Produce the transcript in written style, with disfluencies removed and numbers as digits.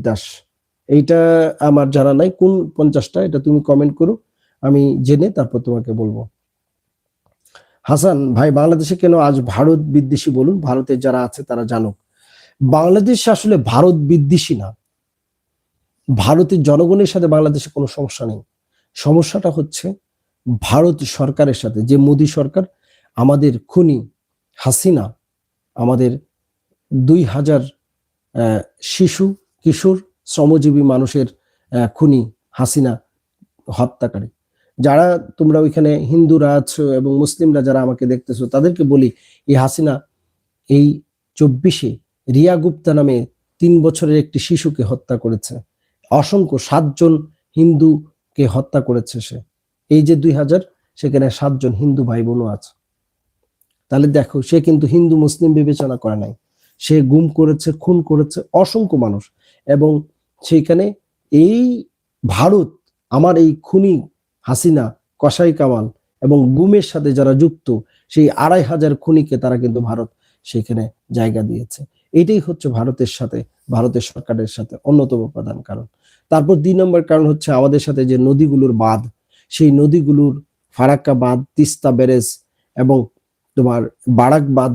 দাস, এইটা আমার জানা নাই কোন 50টা, এটা তুমি কমেন্ট করো, আমি জেনে তারপর তোমাকে বলবো। হাসান ভাই, বাংলাদেশে কেন আজ ভারত বিদ্বেষী বলুন, ভারতের যারা আছে তারা জানুক। বাংলাদেশ আসলে ভারত বিদ্বেষী না, ভারতের জনগণের সাথে বাংলাদেশে কোনো সমস্যা নেই। সমস্যাটা হচ্ছে ভারত সরকারের সাথে, যে মোদী সরকার আমাদের খুনি হাসিনা, আমাদের 2000 শিশু কিশোর শ্রমজীবী মানুষের খুনি হাসিনা হত্যাকারী। যারা তোমরা ওইখানে হিন্দুরা আছো এবং মুসলিমরা যারা আমাকে দেখতেছো, তাদেরকে বলি এই হাসিনা এই 24-এ রিয়া গুপ্তা নামে 3 বছরের একটি শিশুকে হত্যা করেছে, অসংখ্য 7 জন হিন্দুকে হত্যা করেছে সে। এই যে 2000, সেখানে 7 জন হিন্দু ভাই বোনও আছে। তাহলে দেখো, সে কিন্তু হিন্দু মুসলিম বিবেচনা করে নাই, সে গুম করেছে, খুন করেছে অসংখ্য মানুষ। এবং সেইখানে এই ভারত আমার এই খুনি হাসিনা, কসাই কামাল এবং গুমের সাথে যারা যুক্ত, সেই 2500 খুনিকে তারা কিন্তু ভারত সেখানে জায়গা দিয়েছে। এটাই হচ্ছে ভারতের সাথে, ভারতের সরকারের সাথে অন্যতম প্রধান কারণ। তারপর 2 নম্বর কারণ হচ্ছে আমাদের সাথে যে নদীগুলোর বাঁধ, সেই নদীগুলোর ফারাক্কা বাঁধ, তিস্তা ব্যারেজ এবং তোমার বারাক বাঁধ